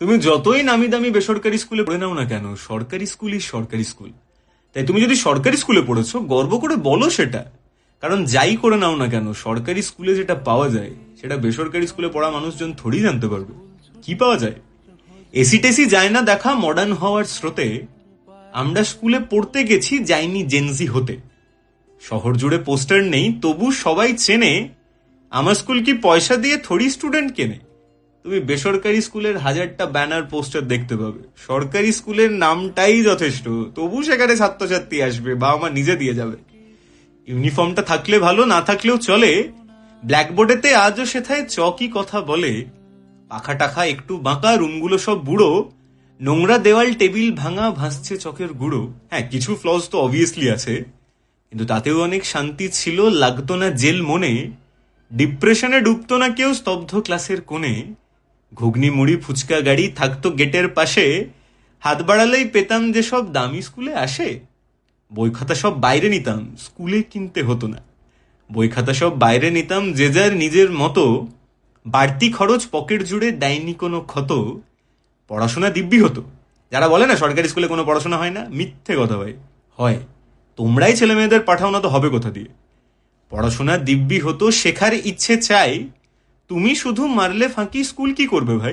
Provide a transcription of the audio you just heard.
তুমি যতই নামি দামি বেসরকারি স্কুলে পড়ে নাও না কেন, সরকারি স্কুলই সরকারি স্কুল। তাই তুমি যদি সরকারি স্কুলে পড়েছো, গর্ব করে বলো সেটা। কারণ যাই করে নাও না কেন, সরকারি স্কুলে যেটা পাওয়া যায় সেটা বেসরকারি স্কুলে পড়া মানুষজন থোড়ি জানতে পারবে। কি পাওয়া যায়? এসি টেসি যায় না দেখা মডার্ন হওয়ার স্রোতে। আমরা স্কুলে পড়তে গেছি, যাইনি জেনজি হতে। শহর জুড়ে পোস্টার নেই, তবু সবাই চেনে। আমার স্কুল কি পয়সা দিয়ে থোড়ি স্টুডেন্ট কেনে। তুমি বেসরকারি স্কুলের হাজারটা ব্যানার পোস্টার দেখতে পাবে, সরকারি স্কুলের নামটাই যথেষ্ট। তবু সেখানে ছাত্রছাত্রী আসবে, বাবা মা নিজে দিয়ে যাবে। ইউনিফর্মটা থাকলে ভালো, না থাকলেও চলে। ব্ল্যাকবোর্ডেতে আজও সেথায় চকই কথা বলে। পাখা টাখা একটু বাঁকা, রুমগুলো সব বুড়ো। নোংরা দেওয়াল, টেবিল ভাঙা, ভাসছে চকের গুঁড়ো। হ্যাঁ, কিছু ফ্লস তো অবভিয়াসলি আছে, কিন্তু তাতেও অনেক শান্তি ছিল, লাগতো না জেল মনে। ডিপ্রেশনে ডুবতো না কেউ স্তব্ধ ক্লাসের কোণে। ঘুগনি মুড়ি ফুচকা গাড়ি থাকতো গেটের পাশে। হাত বাড়ালেই পেতাম যেসব দামি স্কুলে আসে। বই খাতা সব বাইরে নিতাম, স্কুলে কিনতে হতো না। বই খাতা সব বাইরে নিতাম, যে যার নিজের মতো। বাড়তি খরচ পকেট জুড়ে দেয়নি কোনো ক্ষত। পড়াশোনা দিব্যি হতো। যারা বলে না সরকারি স্কুলে কোনো পড়াশোনা হয় না, মিথ্যে কথা ভাই। হয়। তোমরাই ছেলে মেয়েদের পাঠাও না তো হবে কোথা দিয়ে? পড়াশোনা দিব্যি হতো, শেখার ইচ্ছে চাই। তুমি শুধু মারলে ফাঁকি, স্কুল কি করবে ভাই?